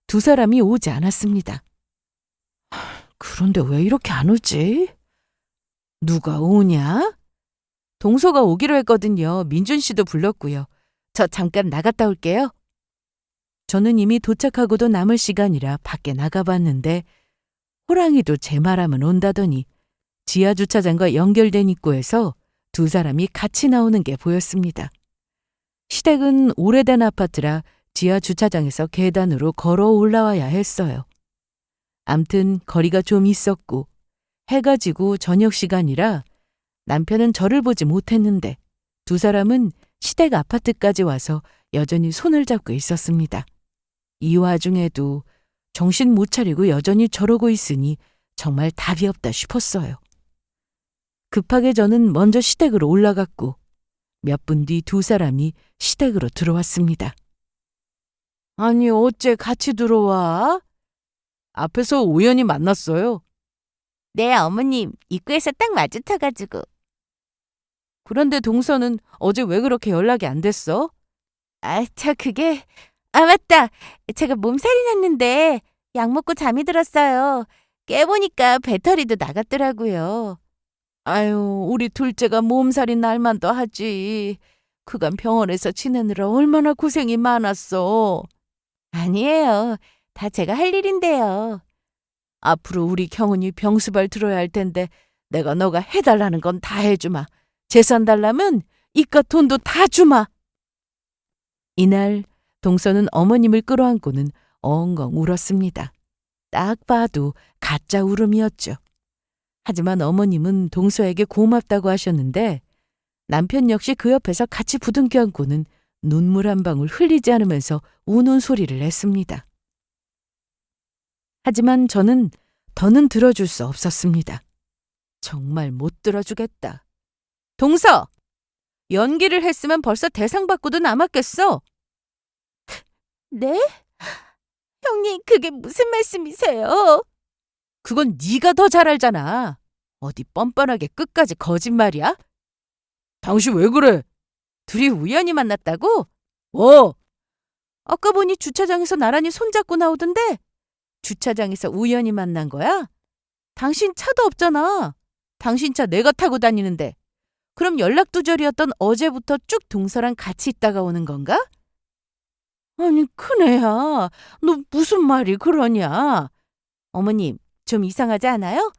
두 사람이 오지 않았습니다. 그런데 왜 이렇게 안 오지? 누가 오냐? 동서가 오기로 했거든요. 민준 씨도 불렀고요. 저 잠깐 나갔다 올게요. 저는 이미 도착하고도 남을 시간이라 밖에 나가봤는데 호랑이도 제 말하면 온다더니 지하 주차장과 연결된 입구에서 두 사람이 같이 나오는 게 보였습니다. 시댁은 오래된 아파트라 지하 주차장에서 계단으로 걸어 올라와야 했어요. 암튼 거리가 좀 있었고 해가 지고 저녁 시간이라 남편은 저를 보지 못했는데 두 사람은 시댁 아파트까지 와서 여전히 손을 잡고 있었습니다. 이 와중에도 정신 못 차리고 여전히 저러고 있으니 정말 답이 없다 싶었어요. 급하게 저는 먼저 시댁으로 올라갔고 몇 분 뒤 두 사람이 시댁으로 들어왔습니다. 아니, 어째 같이 들어와? 앞에서 우연히 만났어요. 네, 어머님. 입구에서 딱 마주쳐가지고. 그런데 동서는 어제 왜 그렇게 연락이 안 됐어? 그게... 맞다. 제가 몸살이 났는데 약 먹고 잠이 들었어요. 깨보니까 배터리도 나갔더라고요. 아유, 우리 둘째가 몸살이 날만도 하지. 그간 병원에서 지내느라 얼마나 고생이 많았어. 아니에요. 다 제가 할 일인데요. 앞으로 우리 경은이 병수발 들어야 할 텐데 내가 너가 해달라는 건 다 해주마. 재산 달라면 이깟 돈도 다 주마. 이날 동서는 어머님을 끌어안고는 엉엉 울었습니다. 딱 봐도 가짜 울음이었죠. 하지만 어머님은 동서에게 고맙다고 하셨는데 남편 역시 그 옆에서 같이 부둥켜 안고는 눈물 한 방울 흘리지 않으면서 우는 소리를 냈습니다. 하지만 저는 더는 들어줄 수 없었습니다. 정말 못 들어주겠다. 동서! 연기를 했으면 벌써 대상 받고도 남았겠어. 네? 형님, 그게 무슨 말씀이세요? 그건 네가 더 잘 알잖아. 어디 뻔뻔하게 끝까지 거짓말이야? 당신 왜 그래? 둘이 우연히 만났다고? 뭐? 아까 보니 주차장에서 나란히 손잡고 나오던데? 주차장에서 우연히 만난 거야? 당신 차도 없잖아. 당신 차 내가 타고 다니는데. 그럼 연락 두절이었던 어제부터 쭉 동서랑 같이 있다가 오는 건가? 아니, 큰애야. 너 무슨 말이 그러냐? 어머님, 좀 이상하지 않아요?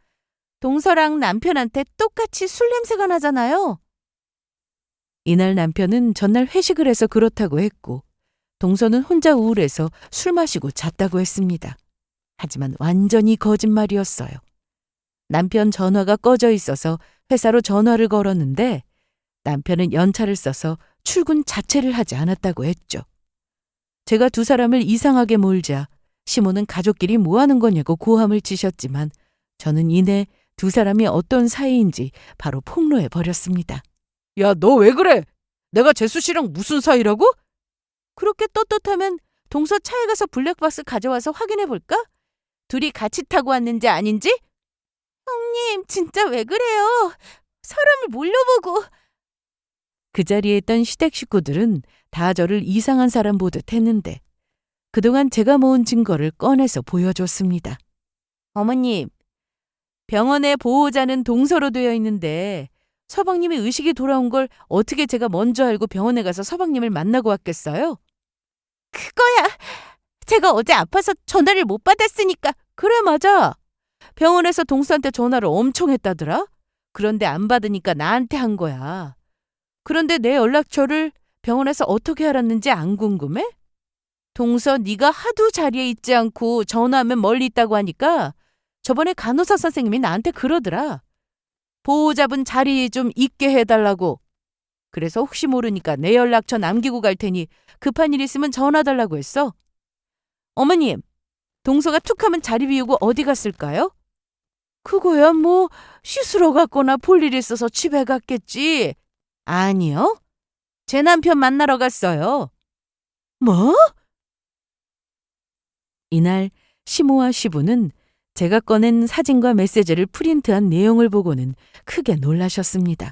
동서랑 남편한테 똑같이 술 냄새가 나잖아요. 이날 남편은 전날 회식을 해서 그렇다고 했고, 동서는 혼자 우울해서 술 마시고 잤다고 했습니다. 하지만 완전히 거짓말이었어요. 남편 전화가 꺼져 있어서 회사로 전화를 걸었는데 남편은 연차를 써서 출근 자체를 하지 않았다고 했죠. 제가 두 사람을 이상하게 몰자 시모는 가족끼리 뭐 하는 거냐고 고함을 치셨지만 저는 이내 두 사람이 어떤 사이인지 바로 폭로해 버렸습니다. 야, 너 왜 그래? 내가 재수 씨랑 무슨 사이라고? 그렇게 떳떳하면 동서 차에 가서 블랙박스 가져와서 확인해 볼까? 둘이 같이 타고 왔는지 아닌지? 형님, 진짜 왜 그래요? 사람을 몰려보고. 그 자리에 있던 시댁 식구들은 다 저를 이상한 사람 보듯 했는데 그동안 제가 모은 증거를 꺼내서 보여줬습니다. 어머님, 병원의 보호자는 동서로 되어 있는데 서방님이 의식이 돌아온 걸 어떻게 제가 먼저 알고 병원에 가서 서방님을 만나고 왔겠어요? 그거야. 제가 어제 아파서 전화를 못 받았으니까. 그래, 맞아. 병원에서 동서한테 전화를 엄청 했다더라. 그런데 안 받으니까 나한테 한 거야. 그런데 내 연락처를 병원에서 어떻게 알았는지 안 궁금해? 동서 네가 하도 자리에 있지 않고 전화하면 멀리 있다고 하니까 저번에 간호사 선생님이 나한테 그러더라. 보호자분 자리에 좀 있게 해달라고. 그래서 혹시 모르니까 내 연락처 남기고 갈 테니 급한 일 있으면 전화 달라고 했어. 어머님, 동서가 툭 하면 자리 비우고 어디 갔을까요? 그거야 뭐 씻으러 갔거나 볼 일 있어서 집에 갔겠지. 아니요. 제 남편 만나러 갔어요. 뭐? 이날 시모와 시부는 제가 꺼낸 사진과 메시지를 프린트한 내용을 보고는 크게 놀라셨습니다.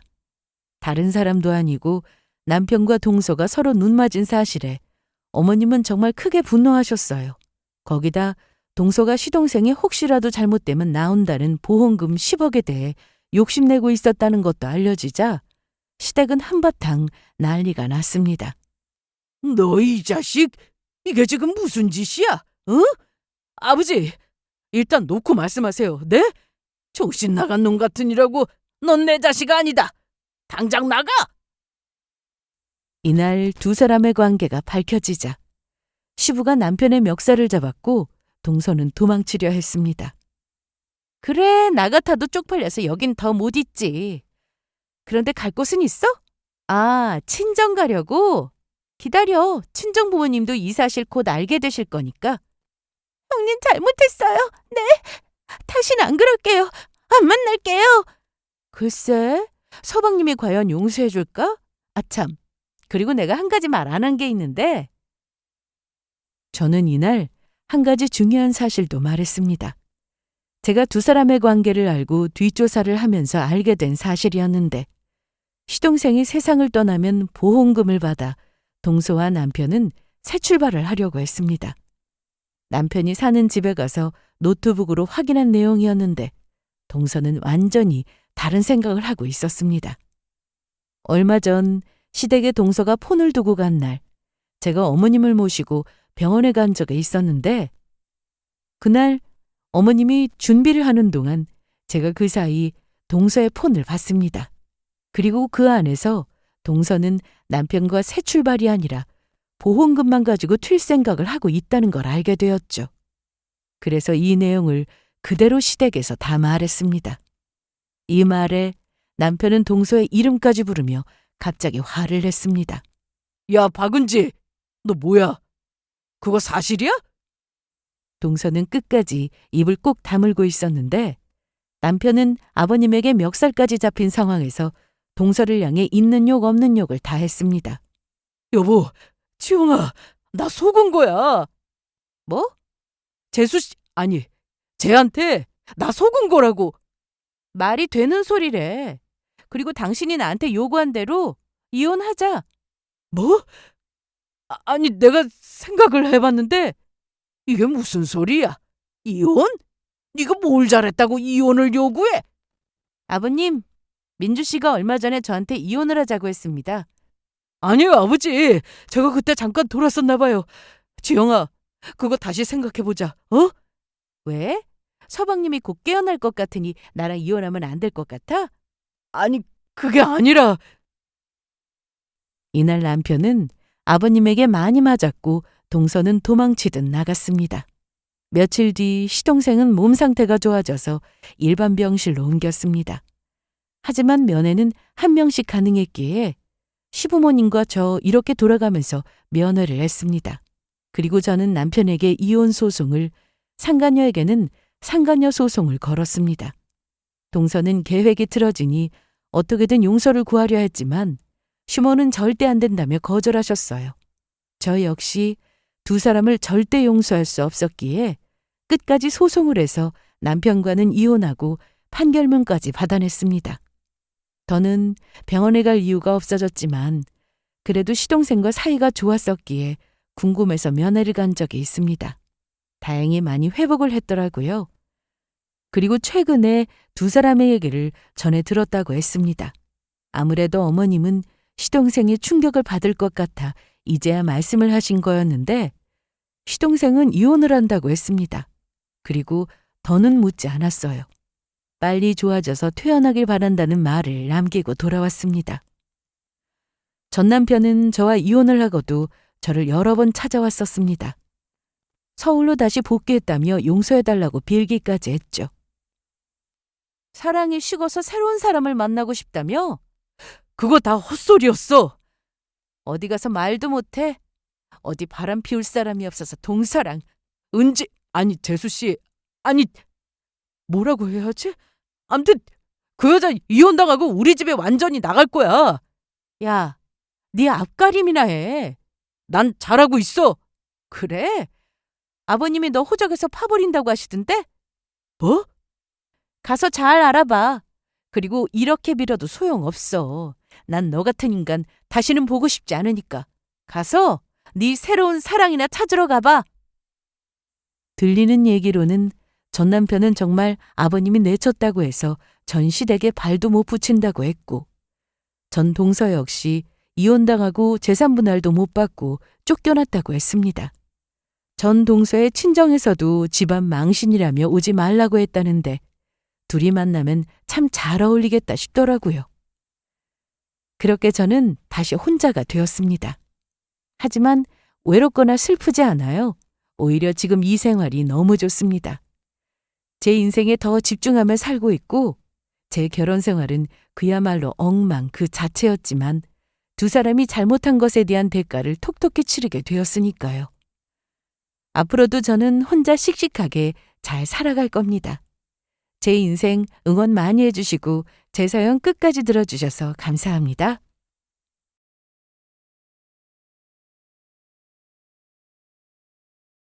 다른 사람도 아니고 남편과 동서가 서로 눈 맞은 사실에 어머님은 정말 크게 분노하셨어요. 거기다 동서가 시동생이 혹시라도 잘못되면 나온다는 보험금 10억에 대해 욕심내고 있었다는 것도 알려지자 시댁은 한바탕 난리가 났습니다. 너 이 자식, 이게 지금 무슨 짓이야? 어? 아버지, 일단 놓고 말씀하세요. 네? 정신 나간 놈 같으니라고. 넌 내 자식 아니다. 당장 나가! 이날 두 사람의 관계가 밝혀지자 시부가 남편의 멱살을 잡았고 동서는 도망치려 했습니다. 그래, 나 같아도 쪽팔려서 여긴 더 못 있지. 그런데 갈 곳은 있어? 아, 친정 가려고? 기다려. 친정 부모님도 이 사실 곧 알게 되실 거니까. 형님, 잘못했어요. 네. 다신 안 그럴게요. 안 만날게요. 글쎄, 서방님이 과연 용서해 줄까? 아참, 그리고 내가 한 가지 말 안 한 게 있는데 저는 이날 한 가지 중요한 사실도 말했습니다. 제가 두 사람의 관계를 알고 뒷조사를 하면서 알게 된 사실이었는데 시동생이 세상을 떠나면 보험금을 받아 동서와 남편은 새 출발을 하려고 했습니다. 남편이 사는 집에 가서 노트북으로 확인한 내용이었는데 동서는 완전히 다른 생각을 하고 있었습니다. 얼마 전 시댁에 동서가 폰을 두고 간 날 제가 어머님을 모시고 병원에 간 적이 있었는데 그날 어머님이 준비를 하는 동안 제가 그 사이 동서의 폰을 봤습니다. 그리고 그 안에서 동서는 남편과 새 출발이 아니라 보험금만 가지고 튈 생각을 하고 있다는 걸 알게 되었죠. 그래서 이 내용을 그대로 시댁에서 다 말했습니다. 이 말에 남편은 동서의 이름까지 부르며 갑자기 화를 냈습니다. 야, 박은지, 너 뭐야? 그거 사실이야? 동서는 끝까지 입을 꼭 다물고 있었는데 남편은 아버님에게 멱살까지 잡힌 상황에서 동서를 향해 있는 욕 없는 욕을 다 했습니다. 여보, 지영아, 나 속은 거야. 뭐? 재수 씨, 아니, 쟤한테 나 속은 거라고. 말이 되는 소리래. 그리고 당신이 나한테 요구한 대로 이혼하자. 뭐? 아니, 내가 생각을 해봤는데 이게 무슨 소리야? 이혼? 네가 뭘 잘했다고 이혼을 요구해? 아버님, 민주 씨가 얼마 전에 저한테 이혼을 하자고 했습니다. 아니요, 아버지. 제가 그때 잠깐 돌았었나 봐요. 지영아, 그거 다시 생각해보자. 어? 왜? 서방님이 곧 깨어날 것 같으니 나랑 이혼하면 안 될 것 같아? 아니, 그게 아니라. 이날 남편은 아버님에게 많이 맞았고 동서는 도망치듯 나갔습니다. 며칠 뒤 시동생은 몸 상태가 좋아져서 일반 병실로 옮겼습니다. 하지만 면회는 한 명씩 가능했기에 시부모님과 저 이렇게 돌아가면서 면회를 했습니다. 그리고 저는 남편에게 이혼 소송을, 상간녀에게는 상간녀 소송을 걸었습니다. 동서는 계획이 틀어지니 어떻게든 용서를 구하려 했지만 시모는 절대 안 된다며 거절하셨어요. 저 역시 두 사람을 절대 용서할 수 없었기에 끝까지 소송을 해서 남편과는 이혼하고 판결문까지 받아냈습니다. 더는 병원에 갈 이유가 없어졌지만 그래도 시동생과 사이가 좋았었기에 궁금해서 면회를 간 적이 있습니다. 다행히 많이 회복을 했더라고요. 그리고 최근에 두 사람의 얘기를 전해 들었다고 했습니다. 아무래도 어머님은 시동생의 충격을 받을 것 같아 이제야 말씀을 하신 거였는데 시동생은 이혼을 한다고 했습니다. 그리고 더는 묻지 않았어요. 빨리 좋아져서 퇴원하길 바란다는 말을 남기고 돌아왔습니다. 전 남편은 저와 이혼을 하고도 저를 여러 번 찾아왔었습니다. 서울로 다시 복귀했다며 용서해달라고 빌기까지 했죠. 사랑이 식어서 새로운 사람을 만나고 싶다며? 그거 다 헛소리였어. 어디 가서 말도 못해? 어디 바람 피울 사람이 없어서 동서랑. 아니, 재수씨. 아니, 뭐라고 해야지? 암튼 그 여자 이혼당하고 우리 집에 완전히 나갈 거야. 야, 네 앞가림이나 해. 난 잘하고 있어. 그래? 아버님이 너 호적에서 파버린다고 하시던데? 뭐? 가서 잘 알아봐. 그리고 이렇게 빌어도 소용없어. 난 너 같은 인간 다시는 보고 싶지 않으니까. 가서 네 새로운 사랑이나 찾으러 가봐. 들리는 얘기로는 전 남편은 정말 아버님이 내쳤다고 해서 전 시댁에 발도 못 붙인다고 했고 전 동서 역시 이혼당하고 재산분할도 못 받고 쫓겨났다고 했습니다. 전 동서의 친정에서도 집안 망신이라며 오지 말라고 했다는데 둘이 만나면 참 잘 어울리겠다 싶더라고요. 그렇게 저는 다시 혼자가 되었습니다. 하지만 외롭거나 슬프지 않아요. 오히려 지금 이 생활이 너무 좋습니다. 제 인생에 더 집중하며 살고 있고 제 결혼 생활은 그야말로 엉망 그 자체였지만 두 사람이 잘못한 것에 대한 대가를 톡톡히 치르게 되었으니까요. 앞으로도 저는 혼자 씩씩하게 잘 살아갈 겁니다. 제 인생 응원 많이 해주시고 제 사연 끝까지 들어주셔서 감사합니다.